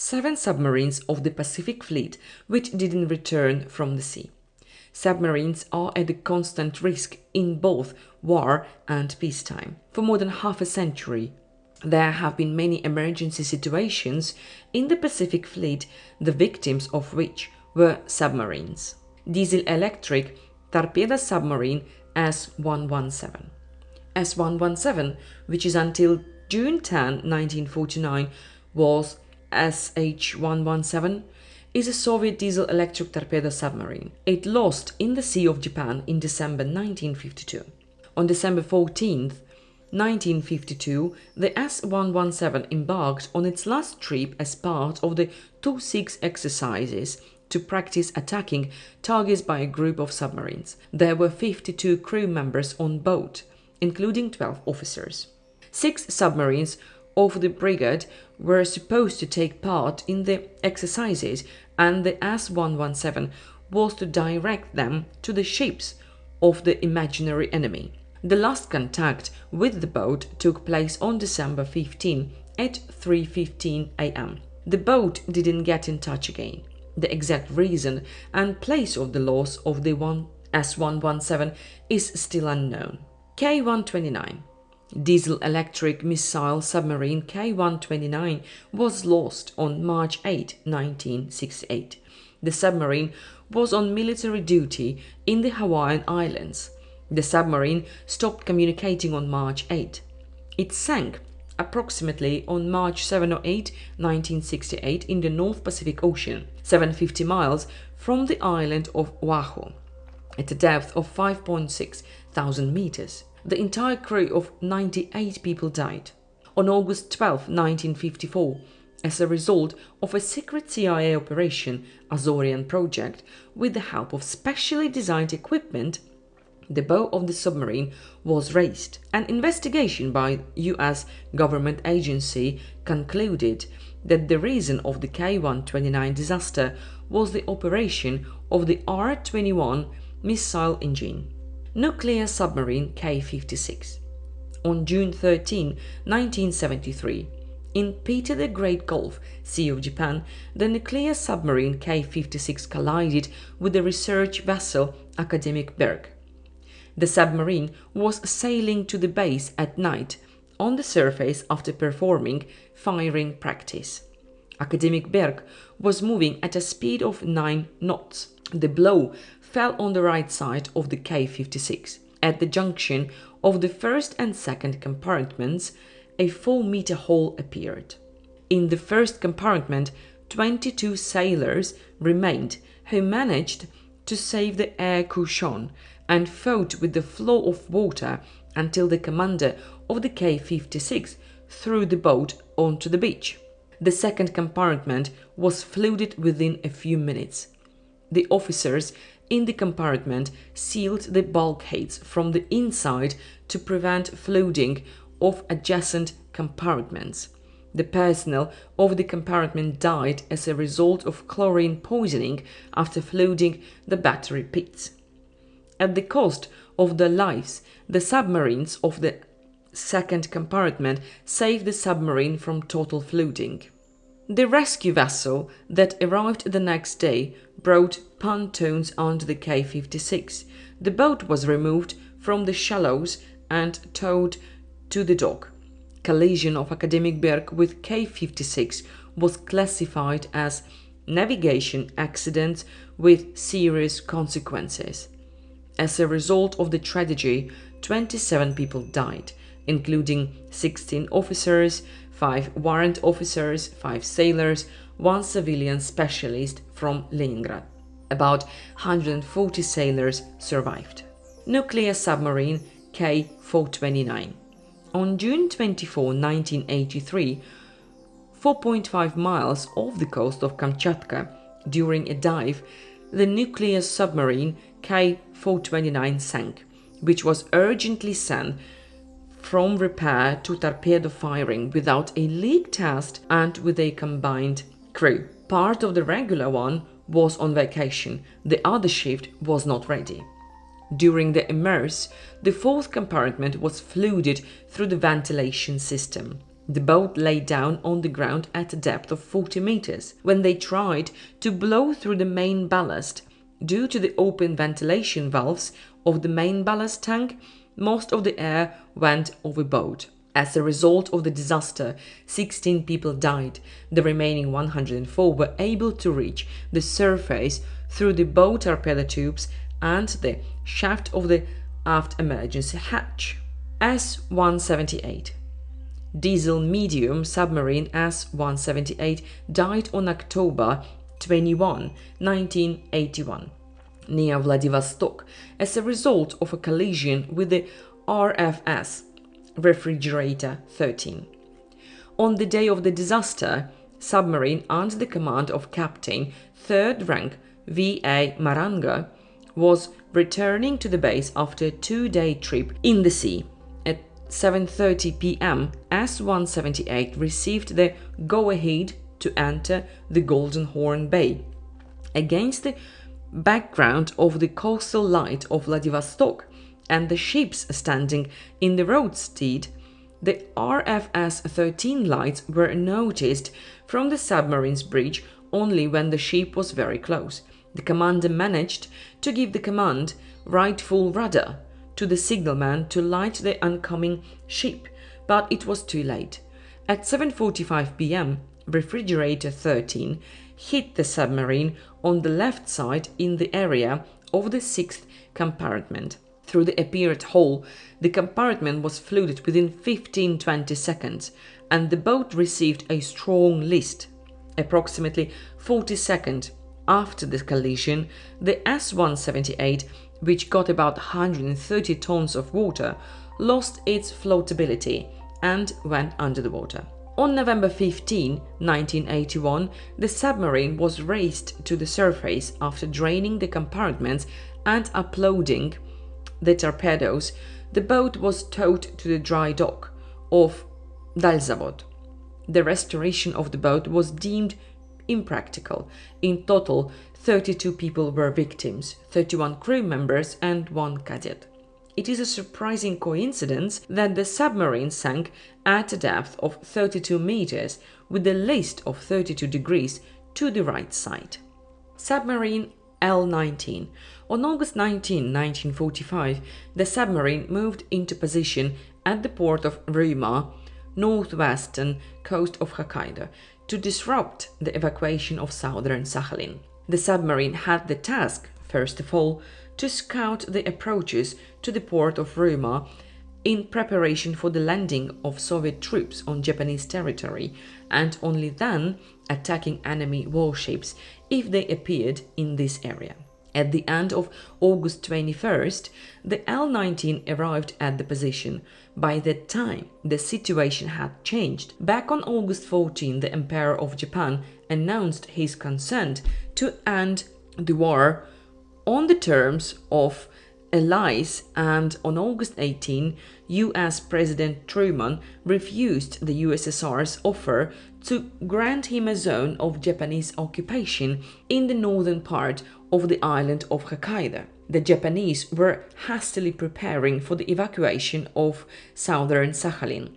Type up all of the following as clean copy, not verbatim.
7 submarines of the Pacific Fleet which didn't return from the sea. Submarines are at a constant risk in both war and peacetime. For more than half a century, there have been many emergency situations in the Pacific Fleet, the victims of which were submarines. Diesel-electric torpedo submarine S-117. S-117, which is until June 10, 1949, was SH-117, is a Soviet diesel-electric torpedo submarine. It lost in the Sea of Japan in December 1952. On December 14, 1952, the S-117 embarked on its last trip as part of the 2-6 exercises to practice attacking targets by a group of submarines. There were 52 crew members on board, including 12 officers. 6 submarines of the brigade were supposed to take part in the exercises, and the S-117 was to direct them to the ships of the imaginary enemy. The last contact with the boat took place on December 15 at 3:15 a.m. The boat didn't get in touch again. The exact reason and place of the loss of the S-117 is still unknown. K-129. Diesel-electric missile submarine K-129 was lost on March 8, 1968. The submarine was on military duty in the Hawaiian Islands. The submarine stopped communicating on March 8. It sank approximately on March 7 or 8, 1968 in the North Pacific Ocean, 750 miles from the island of Oahu, at a depth of 5.6 thousand meters. The entire crew of 98 people died. On August 12, 1954, as a result of a secret CIA operation, Azorian Project, with the help of specially designed equipment, the bow of the submarine was raised. An investigation by U.S. government agency concluded that the reason of the K-129 disaster was the operation of the R-21 missile engine. Nuclear submarine K-56. On June 13, 1973, in Peter the Great Gulf, Sea of Japan, the nuclear submarine K-56 collided with the research vessel Academic Berg. The submarine was sailing to the base at night on the surface after performing firing practice. Academic Berg was moving at a speed of 9 knots. The blow fell on the right side of the K-56. At the junction of the first and second compartments, a 4-meter hole appeared. In the first compartment, 22 sailors remained who managed to save the air cushion and fought with the flow of water until the commander of the K-56 threw the boat onto the beach. The second compartment was flooded within a few minutes. The officers in the compartment sealed the bulkheads from the inside to prevent flooding of adjacent compartments. The personnel of the compartment died as a result of chlorine poisoning after flooding the battery pits. At the cost of their lives, the submarines of the second compartment saved the submarine from total flooding. The rescue vessel that arrived the next day brought pontoons onto the K-56. The boat was removed from the shallows and towed to the dock. Collision of Academic Berg with K-56 was classified as navigation accident with serious consequences. As a result of the tragedy, 27 people died, including 16 officers, 5 warrant officers, 5 sailors, 1 civilian specialist from Leningrad. About 140 sailors survived. Nuclear submarine K-429. On June 24, 1983, 4.5 miles off the coast of Kamchatka, during a dive, the nuclear submarine K-429 sank, which was urgently sent from repair to torpedo firing without a leak test and with a combined crew. Part of the regular one was on vacation, the other shift was not ready. During the immerse, the fourth compartment was flooded through the ventilation system. The boat lay down on the ground at a depth of 40 meters. When they tried to blow through the main ballast, due to the open ventilation valves of the main ballast tank, most of the air went overboard. As a result of the disaster, 16 people died. The remaining 104 were able to reach the surface through the bow torpedo tubes and the shaft of the aft emergency hatch. S-178. Diesel medium submarine S-178 died on October 21, 1981, near Vladivostok as a result of a collision with the RFS Refrigerator 13. On the day of the disaster, submarine under the command of Captain 3rd rank V.A. Maranga was returning to the base after a 2-day trip in the sea. At 7:30 p.m., S-178 received the go-ahead to enter the Golden Horn Bay. Against the background of the coastal light of Vladivostok and the ships standing in the roadstead, the RFS-13 lights were noticed from the submarine's bridge only when the ship was very close. The commander managed to give the command rightful rudder to the signalman to light the oncoming ship, but it was too late. At 7:45 p.m., Refrigerator 13 hit the submarine on the left side in the area of the 6th compartment. Through the apparent hole, the compartment was flooded within 15-20 seconds, and the boat received a strong list. Approximately 40 seconds after the collision, the S-178, which got about 130 tons of water, lost its floatability and went under the water. On November 15, 1981, the submarine was raised to the surface after draining the compartments and uploading the torpedoes. The boat was towed to the dry dock of Dalzavod. The restoration of the boat was deemed impractical. In total, 32 people were victims, 31 crew members and 1 cadet. It is a surprising coincidence that the submarine sank at a depth of 32 meters with a list of 32 degrees to the right side. Submarine L-19. On August 19, 1945, the submarine moved into position at the port of Ryma, northwestern coast of Hokkaido, to disrupt the evacuation of southern Sakhalin. The submarine had the task, first of all, to scout the approaches to the port of Ryma in preparation for the landing of Soviet troops on Japanese territory, and only then attacking enemy warships if they appeared in this area. At the end of August 21st, the L-19 arrived at the position. By that time, the situation had changed. Back on August 14, the Emperor of Japan announced his consent to end the war on the terms of allies, and on August 18, US President Truman refused the USSR's offer to grant him a zone of Japanese occupation in the northern part of the island of Hokkaido. The Japanese were hastily preparing for the evacuation of southern Sakhalin.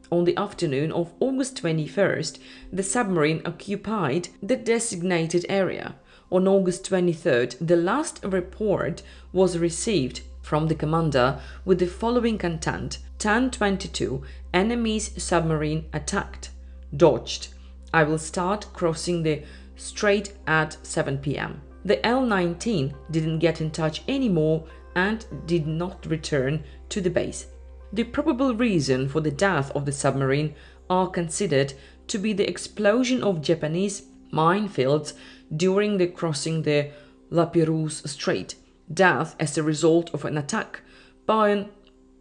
On the afternoon of August 21st, the submarine occupied the designated area. On August 23rd, the last report was received from the commander with the following content: 10:22, enemy's submarine attacked, dodged. I will start crossing the strait at 7 p.m. The L-19 didn't get in touch anymore and did not return to the base. The probable reason for the death of the submarine are considered to be the explosion of Japanese minefields during the crossing the La Perouse Strait, death as a result of an attack by an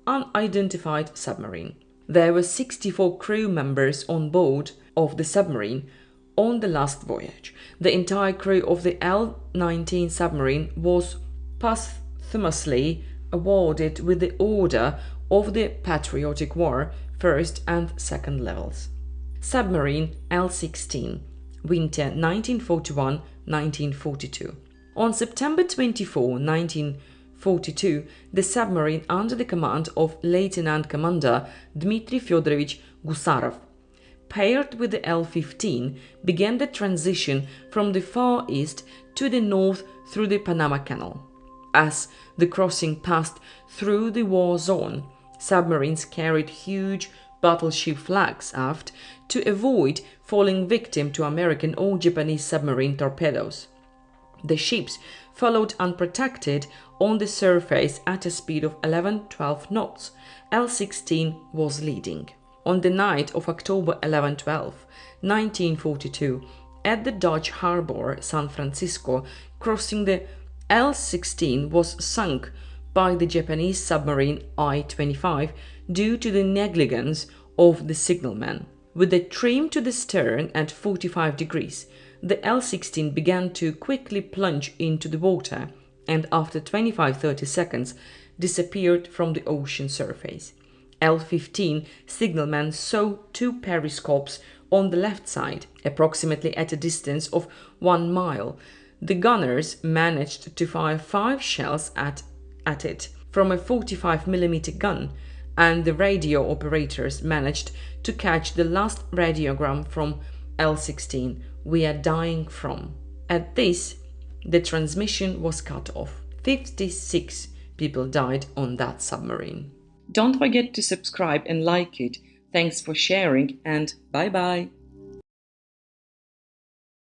unidentified submarine. There were 64 crew members on board of the submarine on the last voyage. The entire crew of the L-19 submarine was posthumously awarded with the Order of the Patriotic War, first and second levels. Submarine L-16, winter 1941-1942. On September 24, 1942, the submarine under the command of Lieutenant Commander Dmitry Fyodorovich Gusarov paired with the L-15, began the transition from the Far East to the north through the Panama Canal. As the crossing passed through the war zone, submarines carried huge battleship flags aft to avoid falling victim to American or Japanese submarine torpedoes. The ships followed unprotected on the surface at a speed of 11-12 knots. L-16 was leading. On the night of October 11-12, 1942, at the Dutch harbor San Francisco, crossing the L-16 was sunk by the Japanese submarine I-25 due to the negligence of the signalman. With the trim to the stern at 45 degrees, the L-16 began to quickly plunge into the water and after 25-30 seconds disappeared from the ocean surface. L-15 signalman saw two periscopes on the left side, approximately at a distance of 1 mile. The gunners managed to fire 5 shells at it from a 45mm gun, and the radio operators managed to catch the last radiogram from L-16, "We are dying from." At this, the transmission was cut off. 56 people died on that submarine. Don't forget to subscribe and like it. Thanks for sharing, and bye-bye.